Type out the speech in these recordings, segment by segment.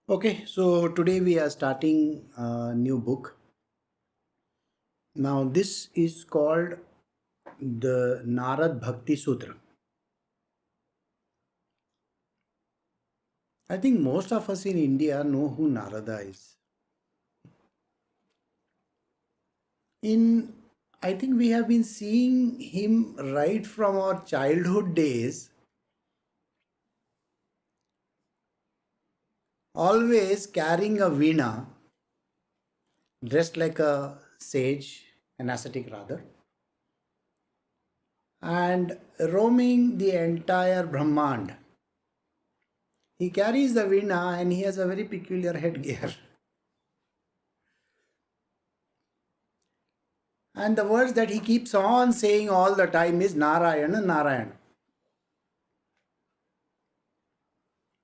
Okay, so today we are starting a new book. Now, this is called the Narad Bhakti Sutra. I think most of us in India know who Narada is. In I think we have been seeing him right from our childhood days, always carrying a veena, dressed like a sage, an ascetic rather, and roaming the entire Brahmand. He carries the veena and he has a very peculiar headgear. And the words that he keeps on saying all the time is Narayana, Narayana.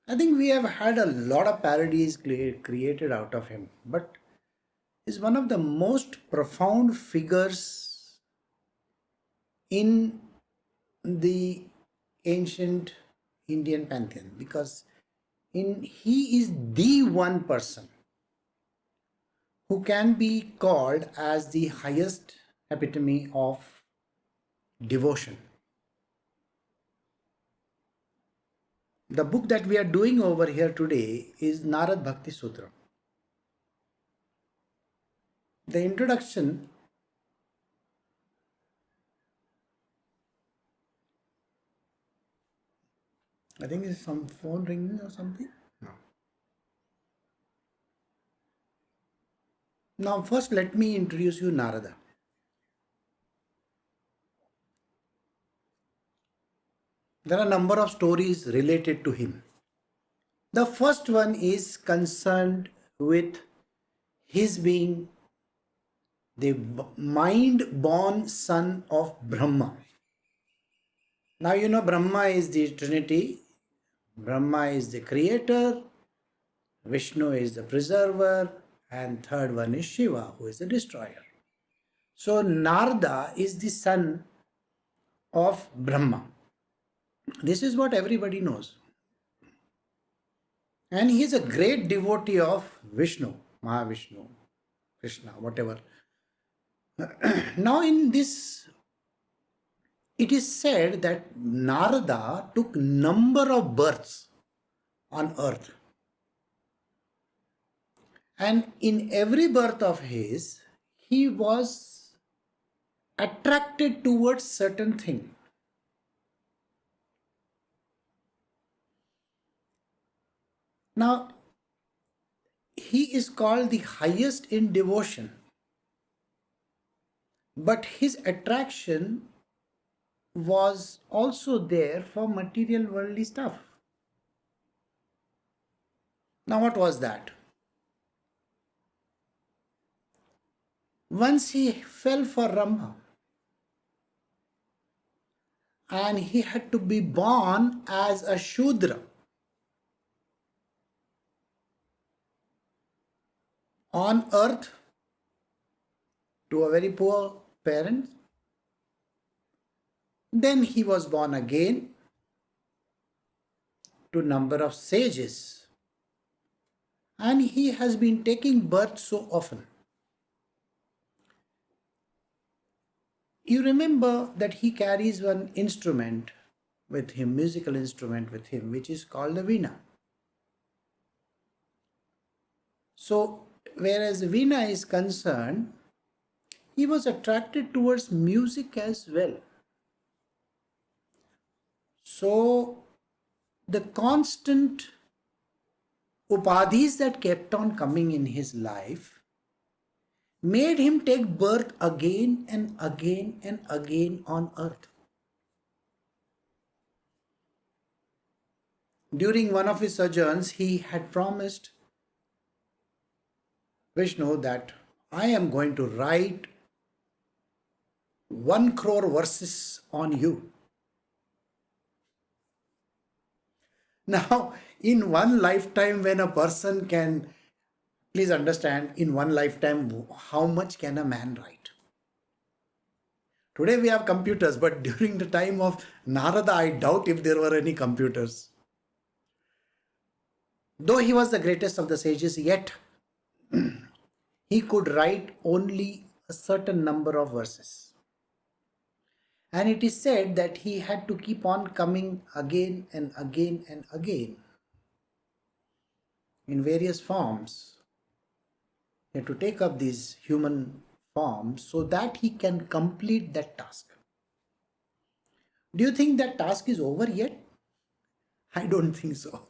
I think we have had a lot of parodies created out of him, but is one of the most profound figures in the ancient Indian pantheon because he is the one person who can be called as the highest epitome of devotion. The book that we are doing over here today is Narad Bhakti Sutra. The introduction, I think, is some phone ringing or something. No. Now, first, let me introduce you Narada. There are a number of stories related to him. The first one is concerned with his being the mind born son of Brahma. Now, you know, Brahma is the Trinity, Brahma is the creator, Vishnu is the preserver, and third one is Shiva, who is the destroyer. So Narada is the son of Brahma. This is what everybody knows. And he is a great devotee of Vishnu, Mahavishnu, Krishna, whatever. Now in this, it is said that Narada took number of births on earth. And in every birth of his, he was attracted towards certain thing. Now, he is called the highest in devotion, but his attraction was also there for material worldly stuff. Now, what was that? Once he fell for Rama and he had to be born as a Shudra on earth to a very poor parents. Then he was born again to number of sages, and he has been taking birth so often. You remember that he carries one instrument with him, musical instrument with him, which is called the veena. So, whereas veena is concerned, he was attracted towards music as well. So, the constant upadhis that kept on coming in his life made him take birth again and again and again on earth. During one of his sojourns, he had promised Vishnu that I am going to write 1 crore verses on you. Now, in one lifetime, when a person can, please understand, in one lifetime, how much can a man write? Today we have computers, but during the time of Narada, I doubt if there were any computers. Though he was the greatest of the sages, yet he could write only a certain number of verses. And it is said that he had to keep on coming again and again and again in various forms. He had to take up these human forms so that he can complete that task. Do you think that task is over yet? I don't think so.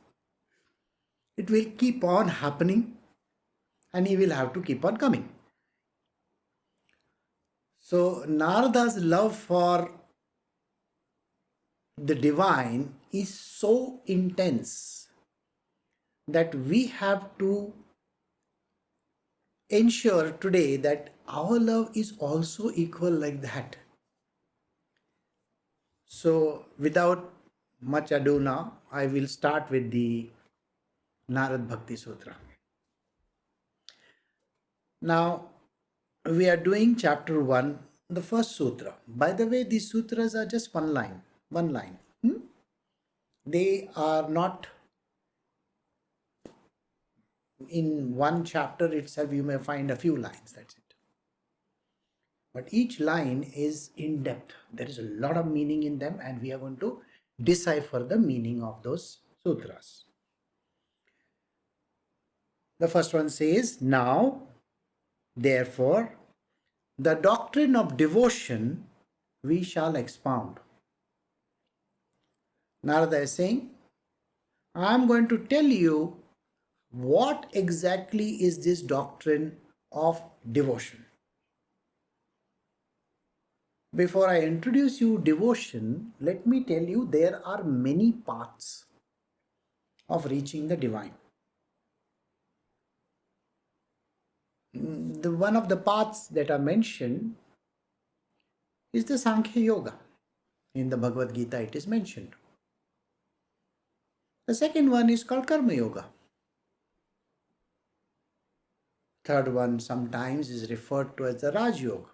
It will keep on happening and he will have to keep on coming. So Narada's love for the divine is so intense that we have to ensure today that our love is also equal like that. So without much ado now, I will start with the Narad Bhakti Sutra. Now we are doing chapter 1, the first sutra. By the way, these sutras are just one line. They are not in one chapter itself. You may find a few lines, that's it. But each line is in depth. There is a lot of meaning in them, and we are going to decipher the meaning of those sutras. The first one says, now, therefore, the doctrine of devotion we shall expound. Narada is saying, I am going to tell you what exactly is this doctrine of devotion. Before I introduce you devotion, let me tell you there are many paths of reaching the divine. One of the paths that are mentioned is the Sankhya Yoga. In the Bhagavad Gita it is mentioned. The second one is called Karma Yoga. Third one sometimes is referred to as the Raj Yoga.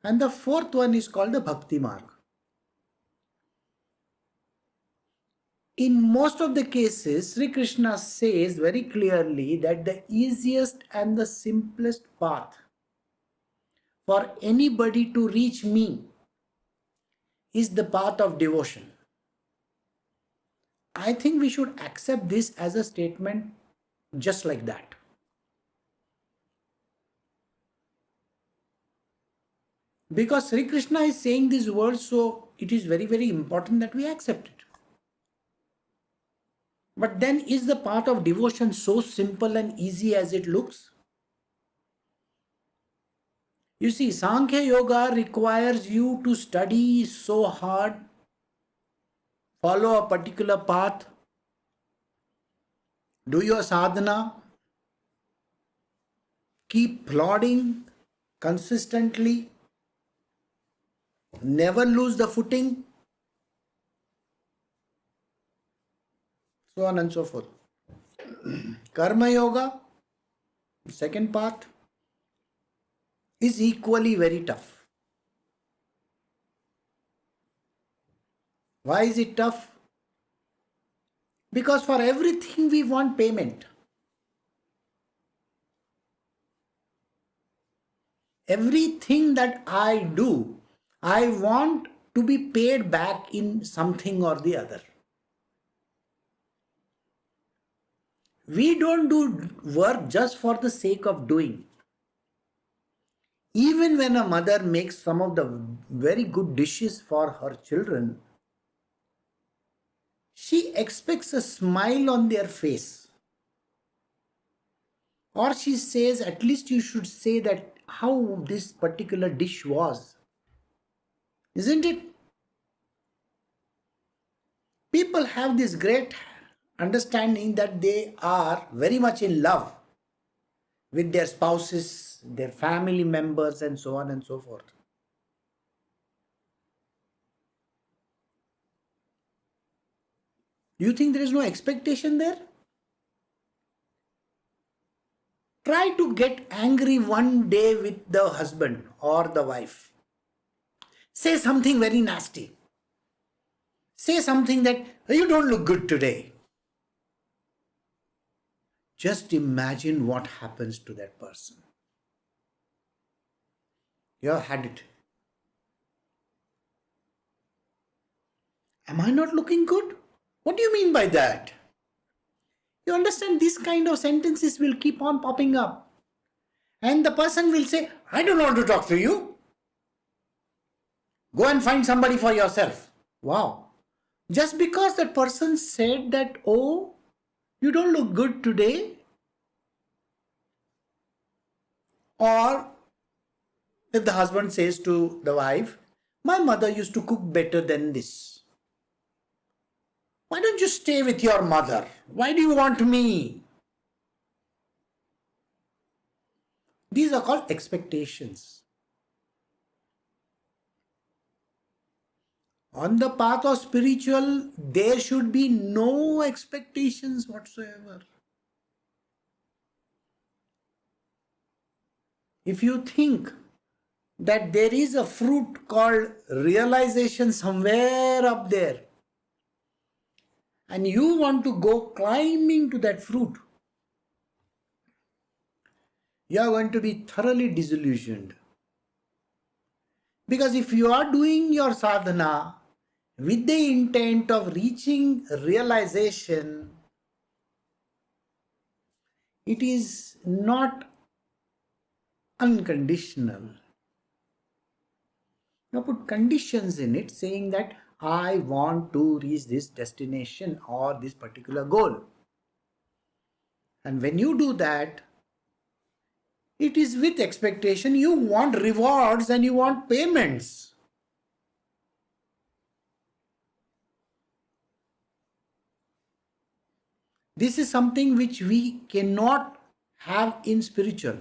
And the fourth one is called the Bhakti Marg. In most of the cases, Sri Krishna says very clearly that the easiest and the simplest path for anybody to reach me is the path of devotion. I think we should accept this as a statement just like that. Because Sri Krishna is saying these words, so it is very, very important that we accept it. But then is the path of devotion so simple and easy as it looks? You see, Sankhya Yoga requires you to study so hard, follow a particular path, do your sadhana, keep plodding consistently, never lose the footing, so on and so forth. Karma Yoga, second path, is equally very tough. Why is it tough? Because for everything we want payment. Everything that I do, I want to be paid back in something or the other. We don't do work just for the sake of doing. Even when a mother makes some of the very good dishes for her children, she expects a smile on their face. Or she says, at least you should say that how this particular dish was. Isn't it? People have this great understanding that they are very much in love with their spouses, their family members, and so on and so forth. Do you think there is no expectation there? Try to get angry one day with the husband or the wife. Say something very nasty. Say something that you don't look good today. Just imagine what happens to that person. You have had it. Am I not looking good? What do you mean by that? You understand, these kind of sentences will keep on popping up. And the person will say, I don't want to talk to you. Go and find somebody for yourself. Wow. Just because that person said that, oh, you don't look good today. Or if the husband says to the wife, my mother used to cook better than this. Why don't you stay with your mother? Why do you want me? These are called expectations. On the path of spiritual, there should be no expectations whatsoever. If you think that there is a fruit called realization somewhere up there, and you want to go climbing to that fruit, you are going to be thoroughly disillusioned. Because if you are doing your sadhana with the intent of reaching realization, it is not unconditional. You put conditions in it saying that I want to reach this destination or this particular goal. And when you do that, it is with expectation. You want rewards and you want payments. This is something which we cannot have in spiritual.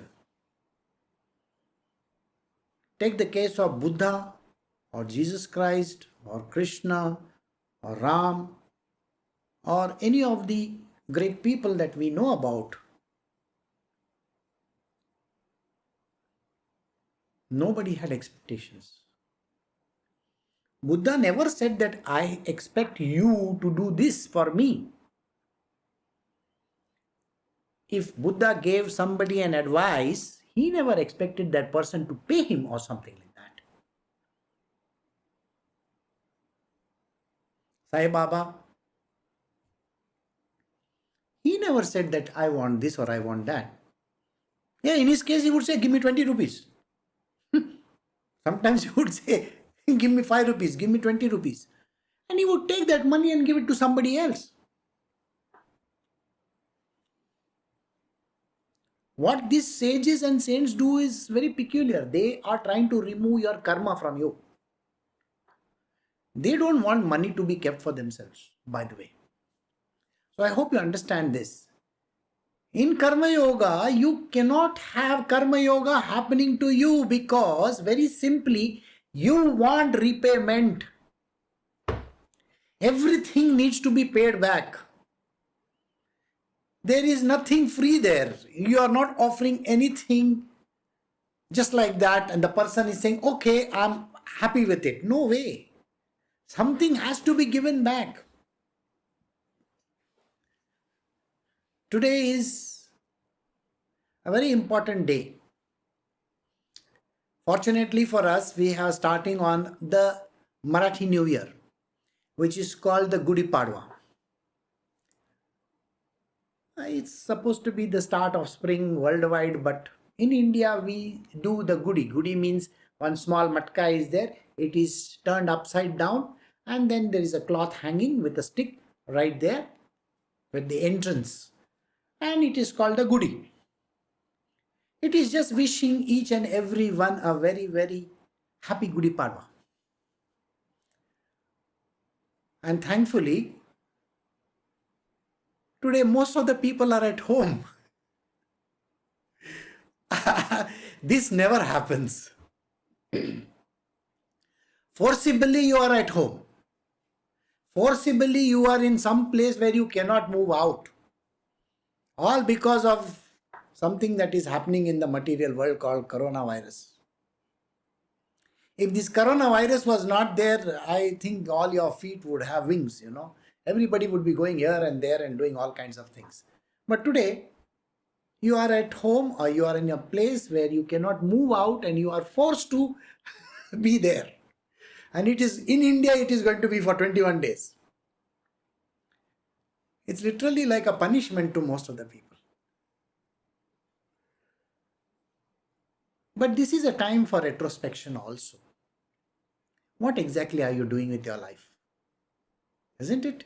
Take the case of Buddha or Jesus Christ or Krishna or Ram or any of the great people that we know about. Nobody had expectations. Buddha never said that I expect you to do this for me. If Buddha gave somebody an advice, he never expected that person to pay him or something like that. Sai Baba, he never said that I want this or I want that. Yeah, in his case, he would say, give me 20 rupees. Sometimes he would say, give me 5 rupees, give me 20 rupees. And he would take that money and give it to somebody else. What these sages and saints do is very peculiar. They are trying to remove your karma from you. They don't want money to be kept for themselves, by the way. So I hope you understand this. In Karma Yoga, you cannot have Karma Yoga happening to you because very simply, you want repayment. Everything needs to be paid back. There is nothing free there. You are not offering anything just like that and the person is saying, okay, I'm happy with it. No way. Something has to be given back. Today is a very important day. Fortunately for us, we have starting on the Marathi New Year, which is called the Gudi Padwa. It's supposed to be the start of spring worldwide, but in India we do the Gudi. Gudi means one small matka is there. It is turned upside down and then there is a cloth hanging with a stick right there with the entrance. And it is called the Gudi. It is just wishing each and every one a very, very happy Gudi Padwa. And thankfully, today most of the people are at home. This never happens. Forcibly you are at home. Forcibly you are in some place where you cannot move out. All because of something that is happening in the material world called coronavirus. If this coronavirus was not there, I think all your feet would have wings, Everybody would be going here and there and doing all kinds of things. But today, You are at home or you are in a place where you cannot move out and you are forced to be there. And it is in India, it is going to be for 21 days. It's literally like a punishment to most of the people. But this is a time for retrospection also. What exactly are you doing with your life? Isn't it?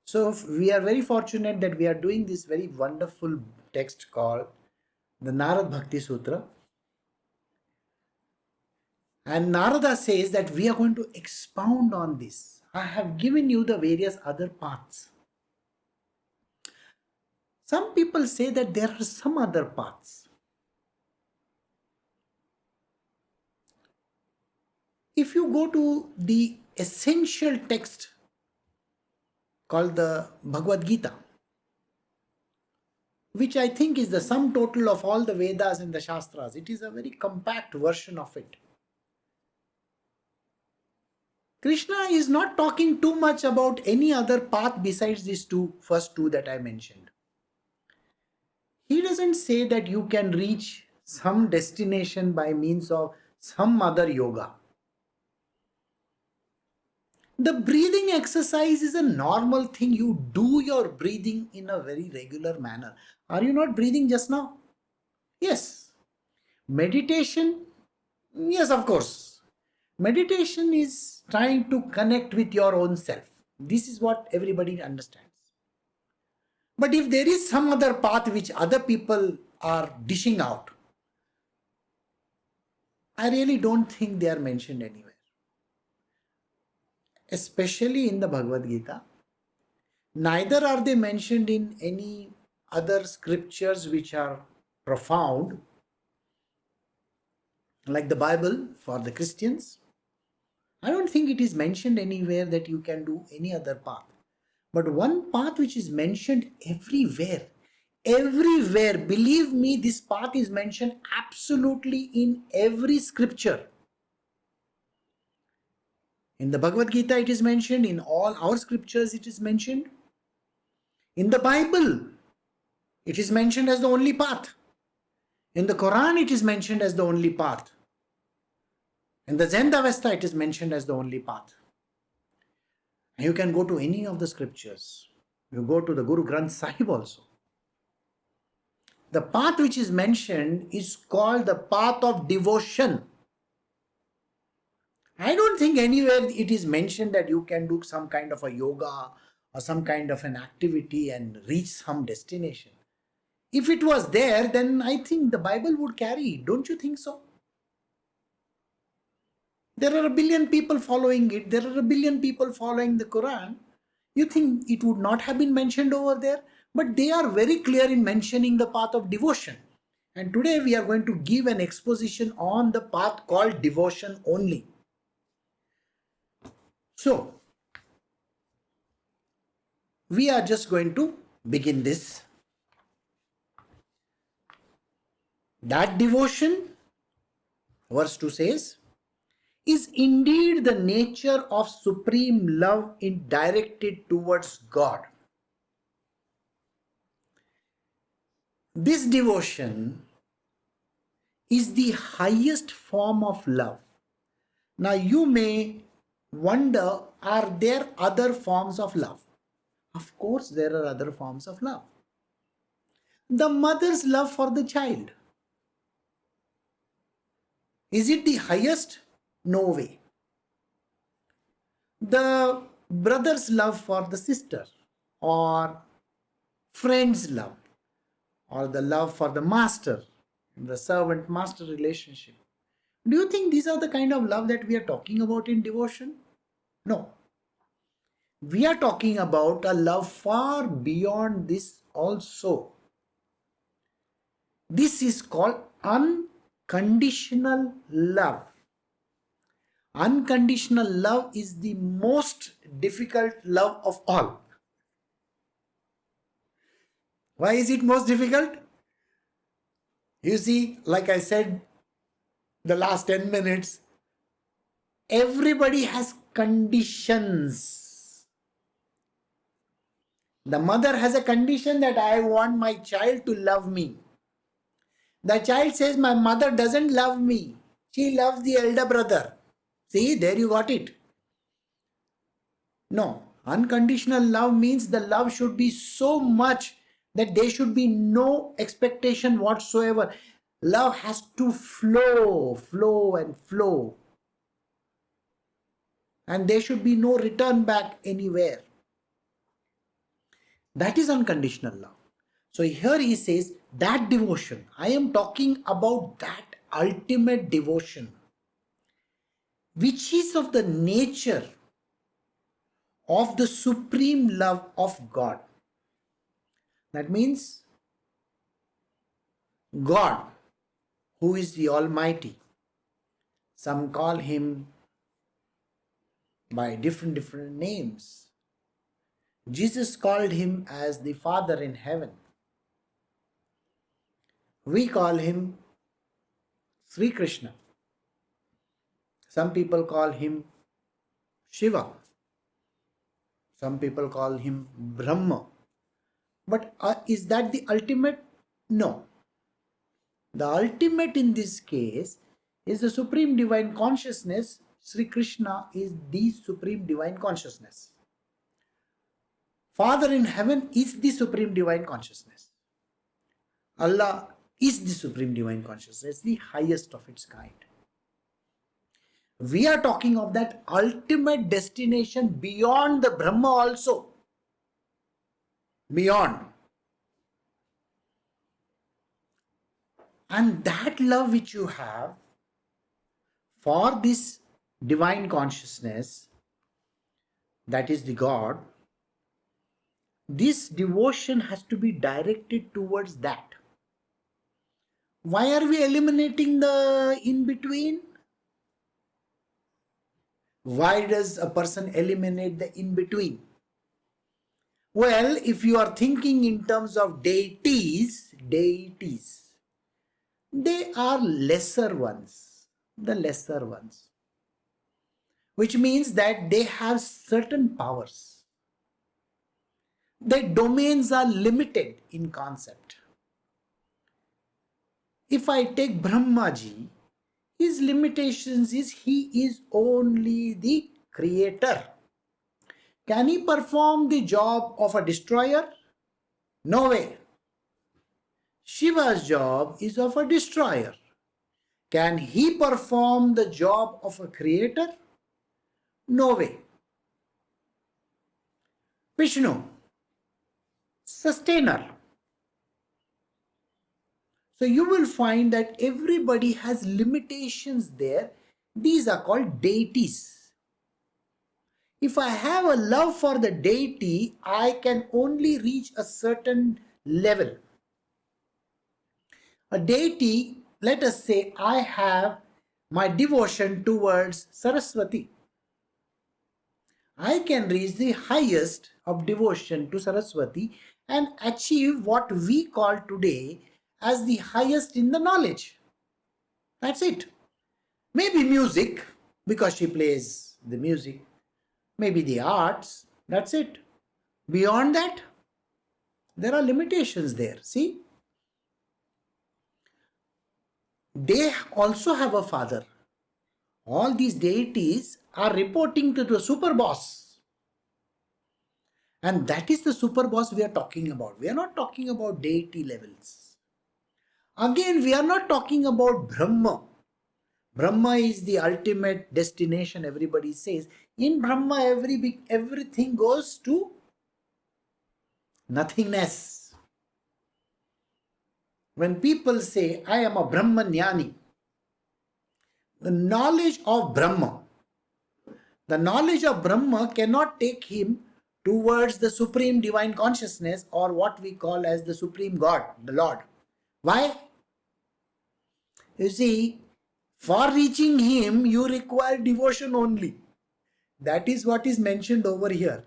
So we are very fortunate that we are doing this very wonderful text called the Narad Bhakti Sutra. And Narada says that we are going to expound on this. I have given you the various other paths. Some people say that there are some other paths. If you go to the essential text called the Bhagavad Gita, which I think is the sum total of all the Vedas and the Shastras, it is a very compact version of it. Krishna is not talking too much about any other path besides these first two that I mentioned. He doesn't say that you can reach some destination by means of some other yoga. The breathing exercise is a normal thing. You do your breathing in a very regular manner. Are you not breathing just now? Yes. Meditation? Yes, of course. Meditation is trying to connect with your own self. This is what everybody understands. But if there is some other path which other people are dishing out, I really don't think they are mentioned anywhere. Especially in the Bhagavad Gita. Neither are they mentioned in any other scriptures which are profound, like the Bible for the Christians. I don't think it is mentioned anywhere that you can do any other path. But one path which is mentioned everywhere, believe me, this path is mentioned absolutely in every scripture. In the Bhagavad Gita it is mentioned, in all our scriptures it is mentioned. In the Bible it is mentioned as the only path. In the Quran it is mentioned as the only path. In the Zen Avesta it is mentioned as the only path. You can go to any of the scriptures. You go to the Guru Granth Sahib also. The path which is mentioned is called the path of devotion. I don't think anywhere it is mentioned that you can do some kind of a yoga or some kind of an activity and reach some destination. If it was there, then I think the Bible would carry. Don't you think so? There are a billion people following it. There are a billion people following the Quran. You think it would not have been mentioned over there? But they are very clear in mentioning the path of devotion. And today we are going to give an exposition on the path called devotion only. So, we are just going to begin this. That devotion, verse 2 says, is indeed the nature of supreme love directed towards God. This devotion is the highest form of love. Now you may wonder, are there other forms of love? Of course there are other forms of love. The mother's love for the child. Is it the highest? No way. The brother's love for the sister, or friend's love, or the love for the master, the servant-master relationship. Do you think these are the kind of love that we are talking about in devotion? No. We are talking about a love far beyond this also. This is called unconditional love. Unconditional love is the most difficult love of all. Why is it most difficult? You see, like I said the last 10 minutes, everybody has conditions. The mother has a condition that I want my child to love me. The child says, my mother doesn't love me. She loves the elder brother. See, there you got it. No, unconditional love means the love should be so much that there should be no expectation whatsoever. Love has to flow and flow. And there should be no return back anywhere. That is unconditional love. So here he says that devotion. I am talking about that ultimate devotion, which is of the nature of the supreme love of God. That means God, who is the Almighty. Some call him by different names. Jesus called him as the Father in heaven. We call him Sri Krishna. Some people call him Shiva. Some people call him Brahma. But is that the ultimate? No. The ultimate in this case is the Supreme Divine Consciousness. Sri Krishna is the Supreme Divine Consciousness. Father in heaven is the Supreme Divine Consciousness. Allah is the Supreme Divine Consciousness, the highest of its kind. We are talking of that ultimate destination beyond the Brahma also. Beyond. And that love which you have for this divine consciousness, that is the God, this devotion has to be directed towards that. Why are we eliminating the in-between? Why does a person eliminate the in-between? Well, if you are thinking in terms of deities, they are lesser ones, the lesser ones, which means that they have certain powers. Their domains are limited in concept. If I take Brahmaji, his limitations is he is only the creator. Can he perform the job of a destroyer? No way. Shiva's job is of a destroyer. Can he perform the job of a creator? No way. Vishnu, sustainer. So you will find that everybody has limitations there. These are called deities. If I have a love for the deity, I can only reach a certain level. A deity, let us say I have my devotion towards Saraswati. I can reach the highest of devotion to Saraswati and achieve what we call today as the highest in the knowledge. That's it. Maybe music, because she plays the music. Maybe the arts. That's it. Beyond that, there are limitations there. See? They also have a father. All these deities are reporting to the super boss. And that is the super boss we are talking about. We are not talking about deity levels. Again, we are not talking about Brahma. Brahma is the ultimate destination, everybody says. In Brahma, everything goes to nothingness. When people say, I am a Brahmanyani, the knowledge of Brahma cannot take him towards the Supreme Divine Consciousness, or what we call as the Supreme God, the Lord. Why? You see, for reaching him, you require devotion only. That is what is mentioned over here.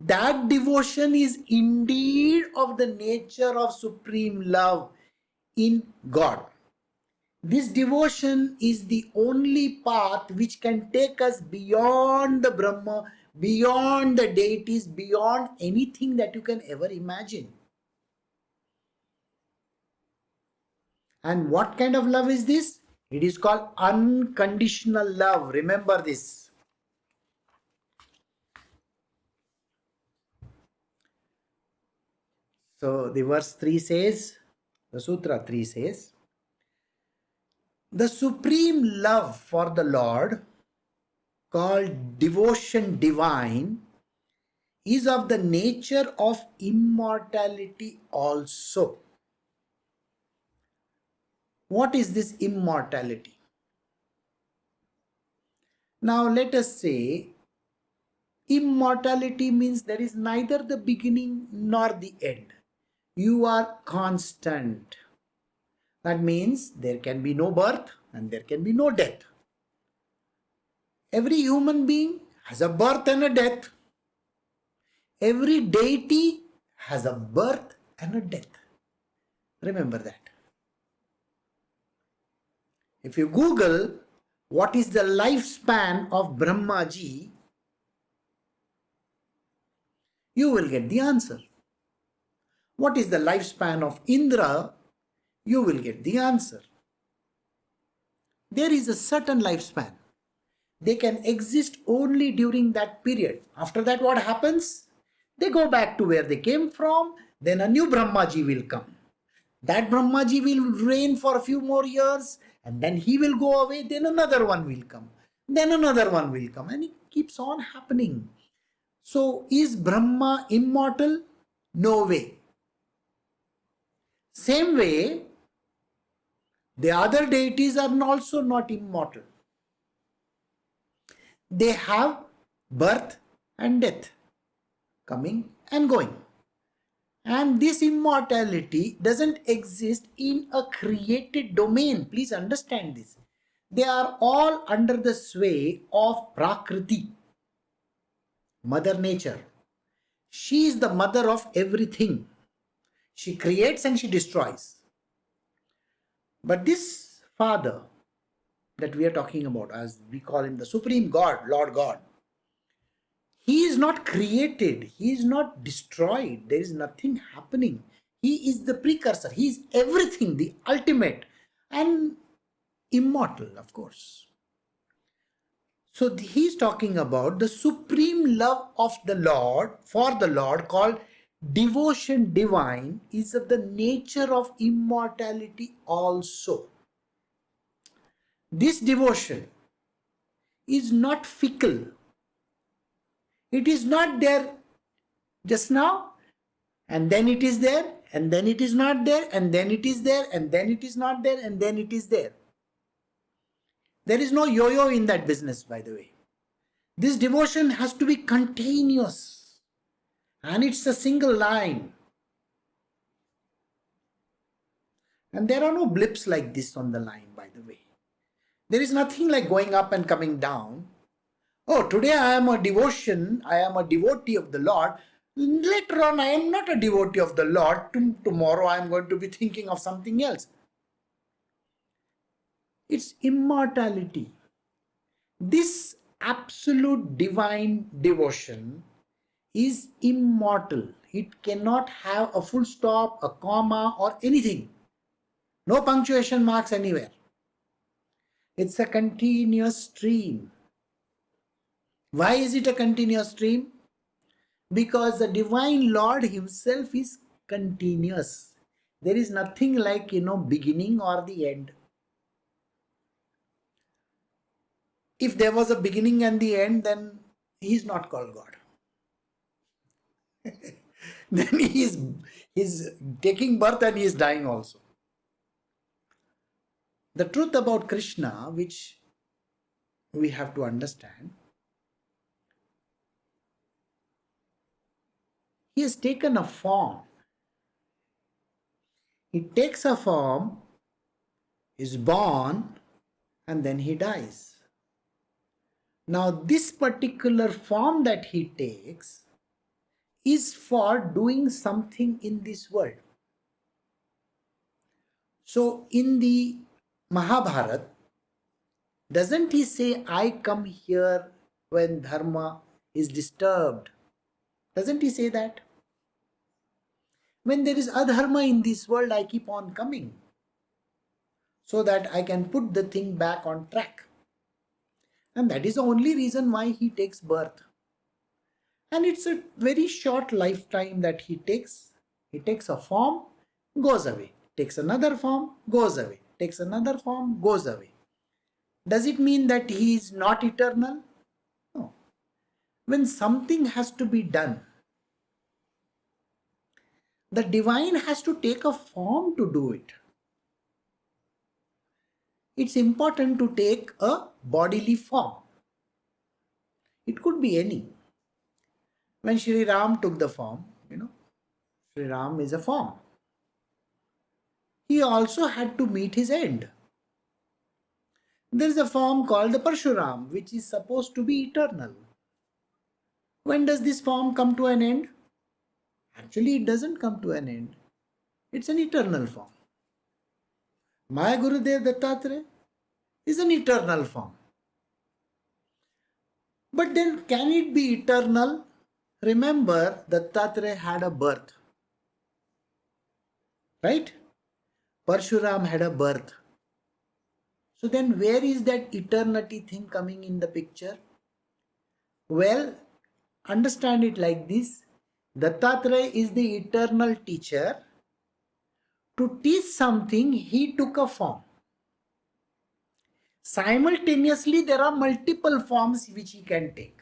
That devotion is indeed of the nature of supreme love in God. This devotion is the only path which can take us beyond the Brahma, beyond the deities, beyond anything that you can ever imagine. And what kind of love is this? It is called unconditional love. Remember this. So the verse 3 says, the Sutra 3 says, the supreme love for the Lord, called devotion divine, is of the nature of immortality also. What is this immortality? Now let us say immortality means there is neither the beginning nor the end. You are constant. That means there can be no birth and there can be no death. Every human being has a birth and a death. Every deity has a birth and a death. Remember that. If you Google what is the lifespan of Brahmaji, you will get the answer. What is the lifespan of Indra? You will get the answer. There is a certain lifespan. They can exist only during that period. After that, what happens? They go back to where they came from. Then a new Brahmaji will come. That Brahmaji will reign for a few more years and then he will go away. Then another one will come. Then another one will come. And it keeps on happening. So is Brahma immortal? No way. Same way, the other deities are also not immortal. They have birth and death, coming and going. And this immortality doesn't exist in a created domain. Please understand this. They are all under the sway of Prakriti, Mother Nature. She is the mother of everything. She creates and she destroys. But this Father that we are talking about, as we call him the Supreme God, Lord God, he is not created, he is not destroyed, there is nothing happening. He is the precursor, he is everything, the ultimate and immortal, of course. So he is talking about the supreme love of the Lord, for the Lord, called devotion divine, is of the nature of immortality also. This devotion is not fickle. It is not there just now, and then it is there, and then it is not there, and then it is there, and then it is not there, and then it is there. There is no yo-yo in that business, by the way. This devotion has to be continuous, and it's a single line. And there are no blips like this on the line, by the way. There is nothing like going up and coming down. Oh, today I am a devotion, I am a devotee of the Lord. Later on, I am not a devotee of the Lord. Tomorrow, I am going to be thinking of something else. It's immortality. This absolute divine devotion is immortal. It cannot have a full stop, a comma, or anything. No punctuation marks anywhere. It's a continuous stream. Why is it a continuous stream? Because the divine Lord himself is continuous. There is nothing like, beginning or the end. If there was a beginning and the end, then he is not called God. Then he is taking birth and he is dying also. The truth about Krishna, which we have to understand, he has taken a form. He takes a form, is born, and then he dies. Now, this particular form that he takes is for doing something in this world. So, in the Mahabharata, doesn't he say, I come here when dharma is disturbed? Doesn't he say that? When there is adharma in this world, I keep on coming so that I can put the thing back on track. And that is the only reason why he takes birth. And it's a very short lifetime that he takes. He takes a form, goes away. Takes another form, goes away. Takes another form, goes away. Does it mean that he is not eternal? No. When something has to be done, the divine has to take a form to do it. It's important to take a bodily form. It could be any. When Sri Ram took the form, Sri Ram is a form. He also had to meet his end. There is a form called the Parshuram, which is supposed to be eternal. When does this form come to an end? Actually, it doesn't come to an end. It's an eternal form. My Gurudev Dattatreya is an eternal form. But then, can it be eternal? Remember, Dattatreya had a birth. Right? Parshuram had a birth. So then where is that eternity thing coming in the picture? Well, understand it like this. Dattatreya is the eternal teacher. To teach something, he took a form. Simultaneously, there are multiple forms which he can take.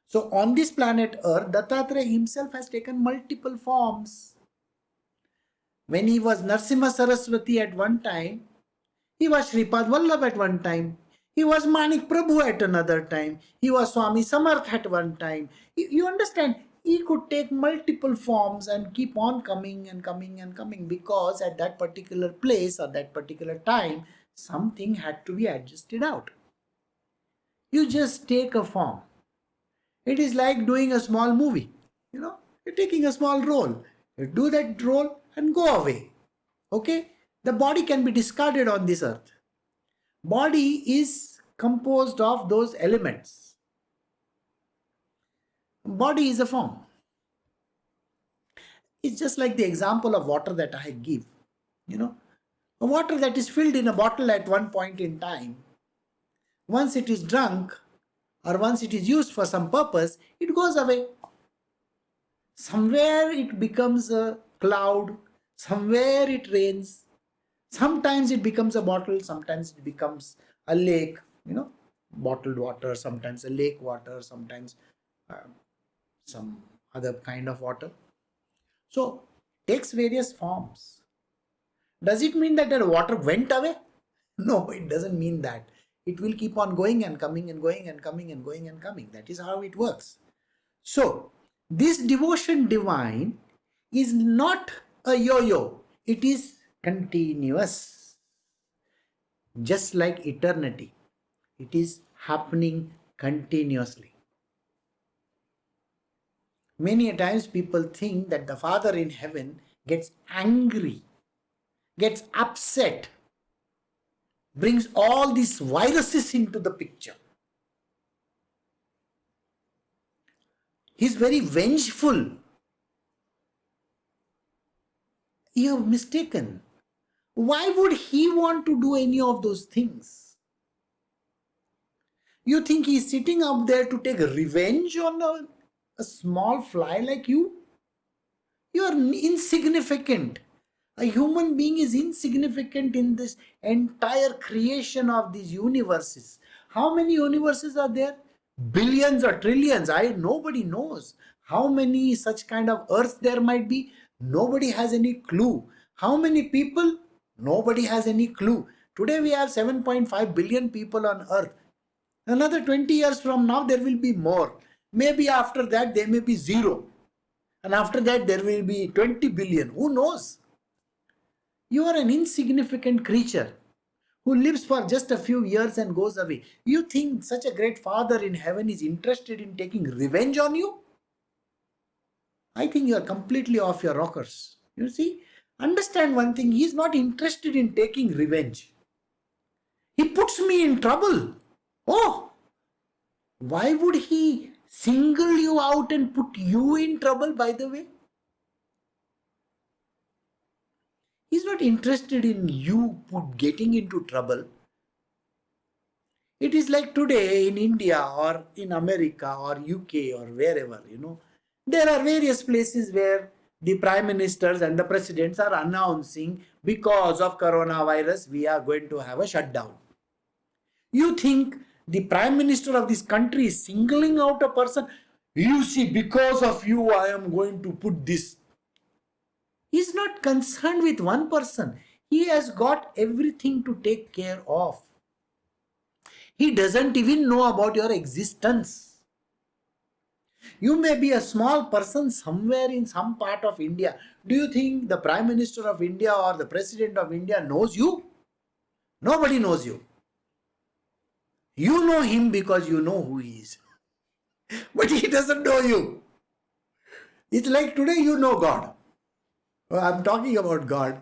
So on this planet Earth, Dattatreya himself has taken multiple forms. When he was Narsimha Saraswati at one time, he was Shripad Vallabh at one time, he was Manik Prabhu at another time, he was Swami Samarth at one time. You understand? He could take multiple forms and keep on coming and coming and coming, because at that particular place or that particular time, something had to be adjusted out. You just take a form. It is like doing a small movie. You're taking a small role. You do that role and go away. Okay? The body can be discarded on this earth. Body is composed of those elements. Body is a form. It's just like the example of water that I give. A water that is filled in a bottle at one point in time, once it is drunk or once it is used for some purpose, it goes away. Somewhere it becomes a cloud, somewhere it rains, sometimes it becomes a bottle, sometimes it becomes a lake, bottled water, sometimes a lake water, sometimes some other kind of water. So, takes various forms. Does it mean that the water went away? No, it doesn't mean that. It will keep on going and coming and going and coming and going and coming. That is how it works. So, this devotion divine is not a yo-yo. It is continuous. Just like eternity. It is happening continuously. Many a times people think that the Father in heaven gets angry, gets upset, brings all these viruses into the picture. He's very vengeful. You have mistaken. Why would he want to do any of those things? You think he's sitting up there to take revenge on a small fly like you? You are insignificant. A human being is insignificant in this entire creation of these universes. How many universes are there? Billions or trillions. Nobody knows. How many such kind of earths there might be? Nobody has any clue. How many people? Nobody has any clue. Today we have 7.5 billion people on earth. Another 20 years from now there will be more. Maybe after that there may be zero. And after that there will be 20 billion. Who knows? You are an insignificant creature who lives for just a few years and goes away. You think such a great Father in heaven is interested in taking revenge on you? I think you are completely off your rockers. You see, understand one thing, he is not interested in taking revenge. He puts me in trouble. Oh, why would he single you out and put you in trouble, by the way? He's not interested in you getting into trouble. It is like today in India or in America or UK or wherever, there are various places where the prime ministers and the presidents are announcing because of coronavirus, we are going to have a shutdown. You think the prime minister of this country is singling out a person? You see, because of you, I am going to put this. He's not concerned with one person. He has got everything to take care of. He doesn't even know about your existence. You may be a small person somewhere in some part of India. Do you think the Prime Minister of India or the President of India knows you? Nobody knows you. You know him because you know who he is. But he doesn't know you. It's like today you know God. I'm talking about God.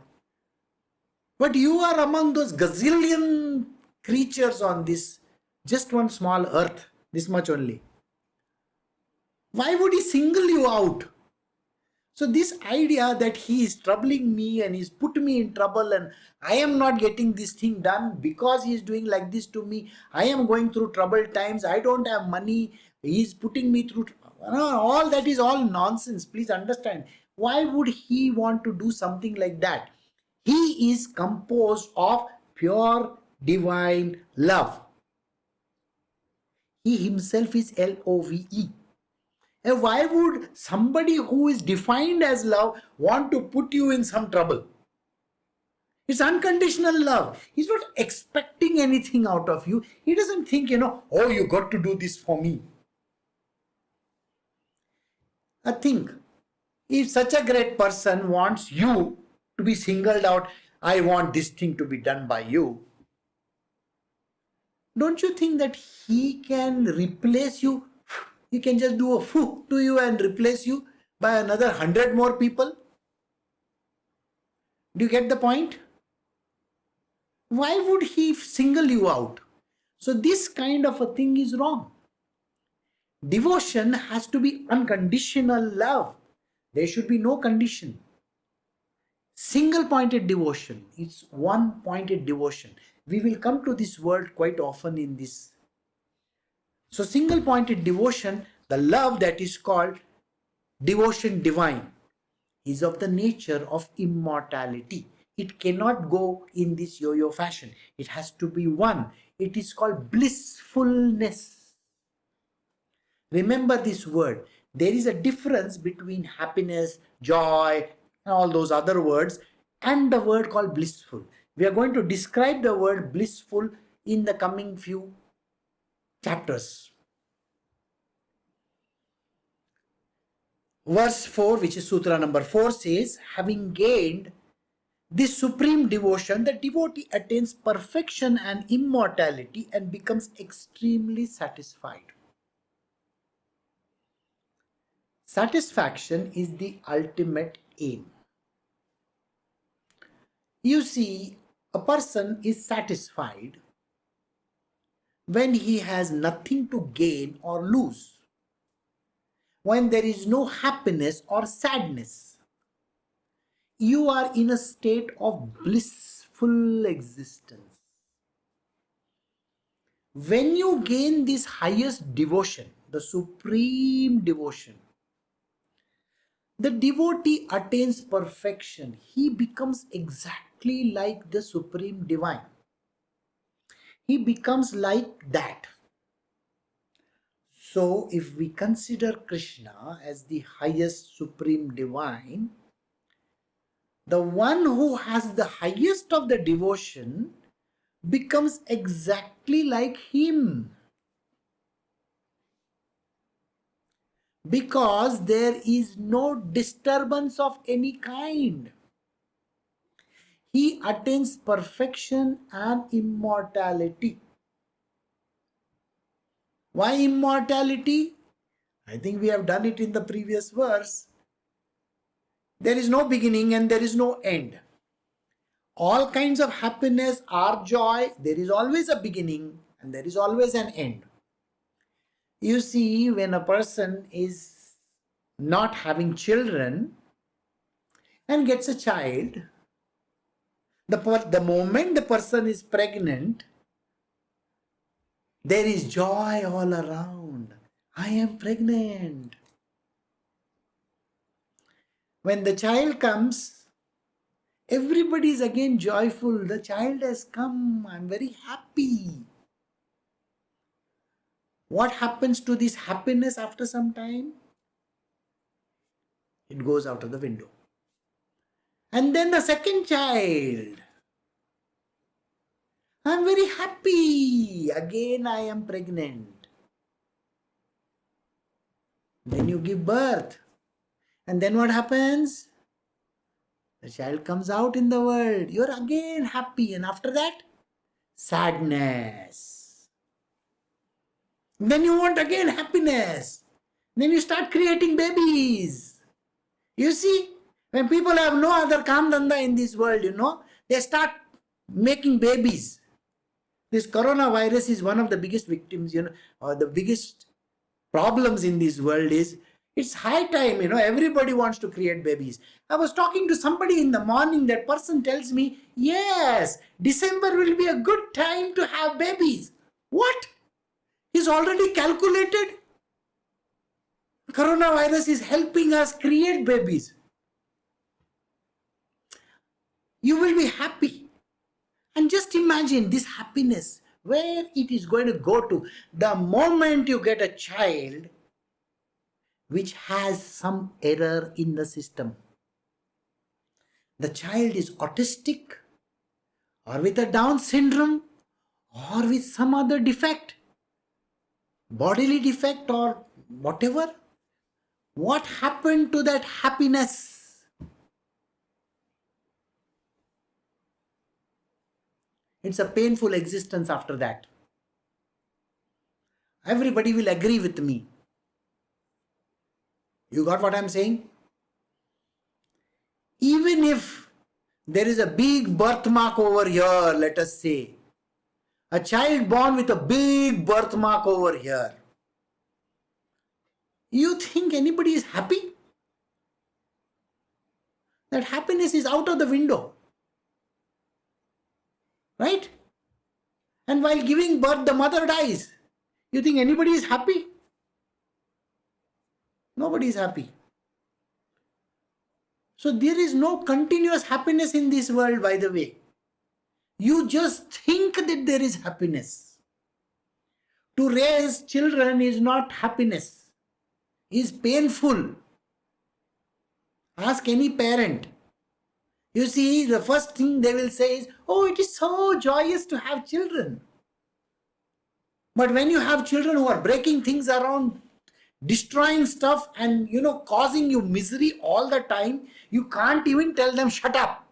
But you are among those gazillion creatures on this, just one small earth, this much only. Why would he single you out? So this idea that he is troubling me and he's put me in trouble and I am not getting this thing done because he is doing like this to me. I am going through troubled times. I don't have money. He's putting me through. All that is all nonsense. Please understand. Why would he want to do something like that? He is composed of pure divine love. He himself is Love. And why would somebody who is defined as love want to put you in some trouble? It's unconditional love. He's not expecting anything out of you. He doesn't think, oh, you got to do this for me. I think if such a great person wants you to be singled out, I want this thing to be done by you. Don't you think that he can replace you? He can just do a foo to you and replace you by another 100 more people. Do you get the point? Why would he single you out? So this kind of a thing is wrong. Devotion has to be unconditional love. There should be no condition. Single pointed devotion is one pointed devotion. We will come to this word quite often in this. So single pointed devotion, the love that is called devotion divine, is of the nature of immortality. It cannot go in this yo-yo fashion. It has to be one. It is called blissfulness. Remember this word. There is a difference between happiness, joy, and all those other words, and the word called blissful. We are going to describe the word blissful in the coming few chapters. Verse 4, which is Sutra number 4, says, having gained this supreme devotion, the devotee attains perfection and immortality and becomes extremely satisfied. Satisfaction is the ultimate aim. You see, a person is satisfied when he has nothing to gain or lose, when there is no happiness or sadness. You are in a state of blissful existence. When you gain this highest devotion, the supreme devotion, the devotee attains perfection. He becomes exactly like the supreme divine. He becomes like that. So if we consider Krishna as the highest supreme divine, the one who has the highest of the devotion becomes exactly like him. Because there is no disturbance of any kind. He attains perfection and immortality. Why immortality? I think we have done it in the previous verse. There is no beginning and there is no end. all kinds of happiness are joy. There is always a beginning and there is always an end. You see, when a person is not having children and gets a child, the moment the person is pregnant, there is joy all around. I am pregnant. When the child comes, everybody is again joyful. The child has come. I'm very happy. What happens to this happiness after some time? It goes out of the window. And then the second child. I'm very happy. Again, I am pregnant. Then you give birth. And then what happens? The child comes out in the world. You're again happy. And after that, sadness. Then you want again happiness. Then you start creating babies. You see, when people have no other kam dhanda in this world, they start making babies. This coronavirus is one of the biggest victims, or the biggest problems in this world is it's high time, everybody wants to create babies. I was talking to somebody in the morning, that person tells me, yes, December will be a good time to have babies. What? He's already calculated. Coronavirus is helping us create babies. You will be happy. And just imagine this happiness, where it is going to go to. The moment you get a child which has some error in the system, the child is autistic or with a Down syndrome or with some other defect, bodily defect or whatever, what happened to that happiness? It's a painful existence after that. Everybody will agree with me. You got what I'm saying? Even if there is a big birthmark over here, let us say, a child born with a big birthmark over here, you think anybody is happy? That happiness is out of the window. Right? And while giving birth, the mother dies. You think anybody is happy? Nobody is happy. So there is no continuous happiness in this world, by the way. You just think that there is happiness. To raise children is not happiness. Is painful. Ask any parent. You see, the first thing they will say is, oh, it is so joyous to have children. But when you have children who are breaking things around, destroying stuff and, causing you misery all the time, you can't even tell them, shut up.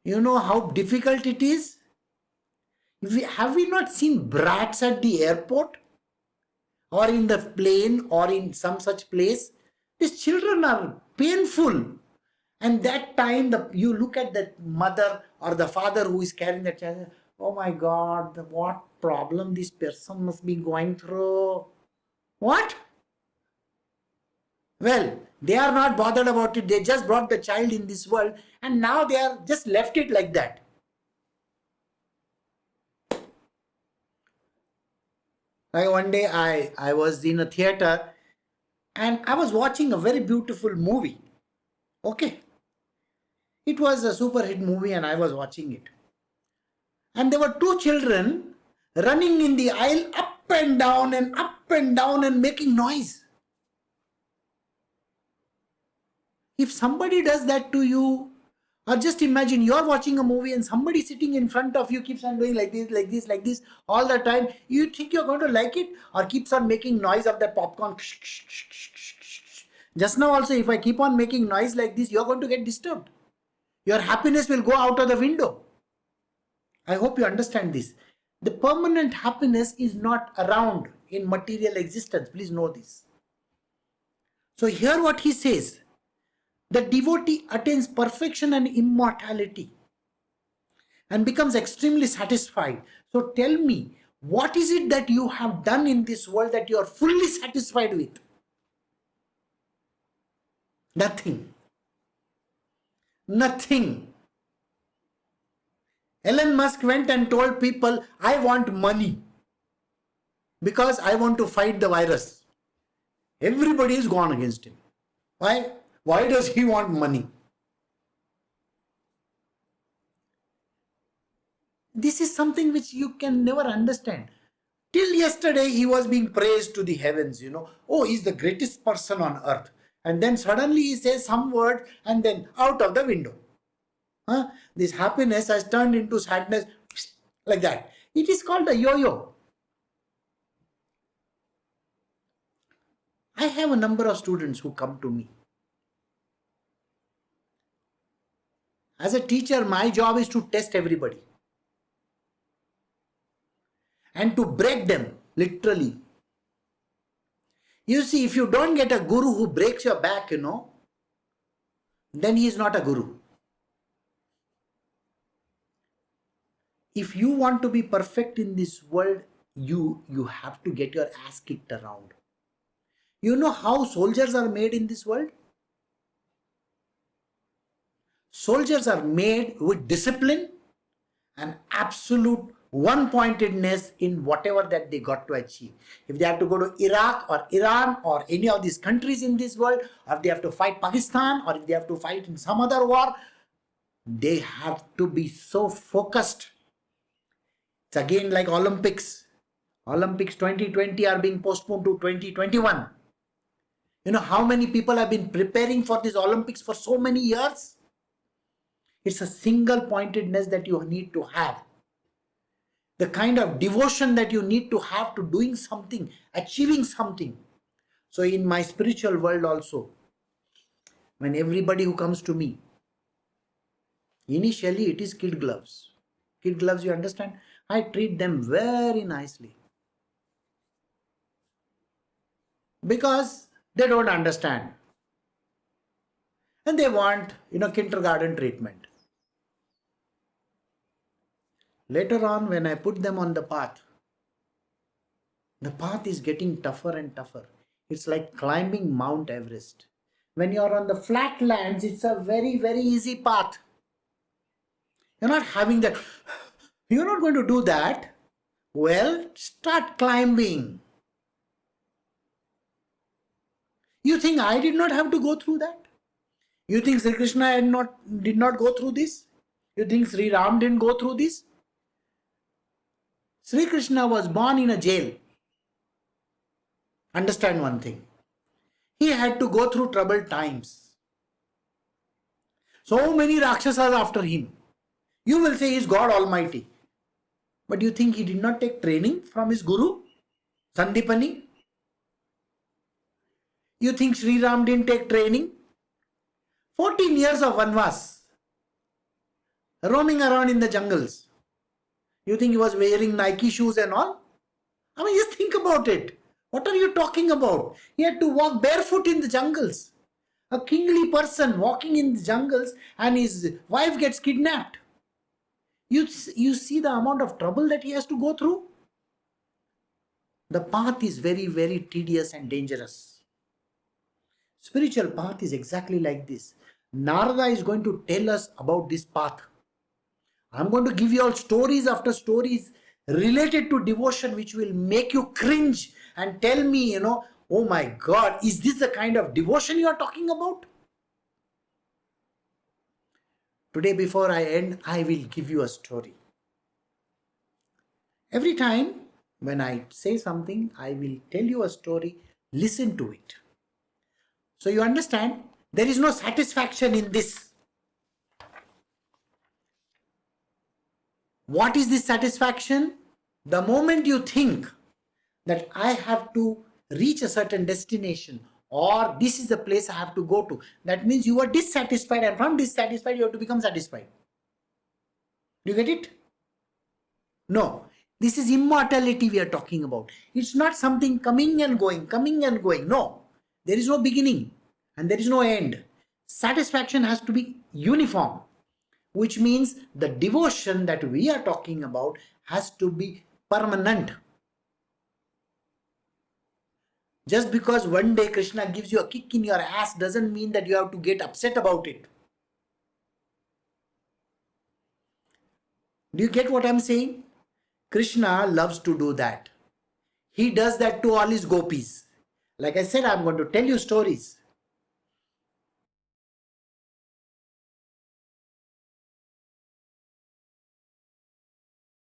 You know how difficult it is? Have we not seen brats at the airport? Or in the plane or in some such place? These children are painful. And that time, you look at the mother or the father who is carrying the child, oh my God, what problem this person must be going through. What? Well, they are not bothered about it. They just brought the child in this world and now they are just left it like that. Like one day I was in a theater and I was watching a very beautiful movie. Okay. It was a super hit movie and I was watching it. And there were two children running in the aisle up and down and making noise. If somebody does that to you, or just imagine you're watching a movie and somebody sitting in front of you keeps on doing like this all the time, you think you're going to like it, or keeps on making noise of that popcorn. Just now also, if I keep on making noise like this, you're going to get disturbed. Your happiness will go out of the window. I hope you understand this. The permanent happiness is not around in material existence. Please know this. So here what he says, The devotee attains perfection and immortality and becomes extremely satisfied. So tell me, what is it that you have done in this world that you are fully satisfied with? Nothing. Nothing. Elon Musk went and told people, I want money because I want to fight the virus. Everybody is gone against him. Why? Why does he want money? This is something which you can never understand. Till yesterday, he was being praised to the heavens, Oh, he's the greatest person on earth. And then suddenly he says some word and then out of the window. This happiness has turned into sadness like that. It is called a yo-yo. I have a number of students who come to me. As a teacher, my job is to test everybody and to break them, literally. You see, if you don't get a guru who breaks your back, then he is not a guru. If you want to be perfect in this world, you have to get your ass kicked around. You know how soldiers are made in this world? Soldiers are made with discipline and absolute one-pointedness in whatever that they got to achieve. If they have to go to Iraq or Iran or any of these countries in this world, or if they have to fight Pakistan, or if they have to fight in some other war, they have to be so focused. It's again like Olympics. Olympics 2020 are being postponed to 2021. You know how many people have been preparing for these Olympics for so many years? It's a single pointedness that you need to have. The kind of devotion that you need to have to doing something, achieving something. So in my spiritual world also, when everybody who comes to me, initially it is kid gloves. Kid gloves, you understand? I treat them very nicely. Because they don't understand. And they want, kindergarten treatment. Later on, when I put them on the path is getting tougher and tougher. It's like climbing Mount Everest. When you're on the flat lands, it's a very, very easy path. You're not having that. You're not going to do that. Well, start climbing. You think I did not have to go through that? You think Sri Krishna did not go through this? You think Sri Ram didn't go through this? Sri Krishna was born in a jail. Understand one thing. He had to go through troubled times. So many Rakshasas after him. You will say he is God Almighty. But you think he did not take training from his guru, Sandipani? You think Sri Ram didn't take training? 14 years of Vanvas. Roaming around in the jungles. You think he was wearing Nike shoes and all? I mean, just think about it. What are you talking about? He had to walk barefoot in the jungles. A kingly person walking in the jungles and his wife gets kidnapped. You see the amount of trouble that he has to go through? The path is very, very tedious and dangerous. Spiritual path is exactly like this. Narada is going to tell us about this path. I'm going to give you all stories after stories related to devotion which will make you cringe and tell me, oh my God, is this the kind of devotion you are talking about? Today, before I end, I will give you a story. Every time when I say something, I will tell you a story. Listen to it. So you understand, there is no satisfaction in this. What is this satisfaction? The moment you think that I have to reach a certain destination or this is the place I have to go to, that means you are dissatisfied, and from dissatisfied you have to become satisfied. Do you get it? No. This is immortality we are talking about. It's not something coming and going. No. There is no beginning and there is no end. Satisfaction has to be uniform, which means the devotion that we are talking about has to be permanent. Just because one day Krishna gives you a kick in your ass doesn't mean that you have to get upset about it. Do you get what I'm saying? Krishna loves to do that. He does that to all his gopis. Like I said, I'm going to tell you stories.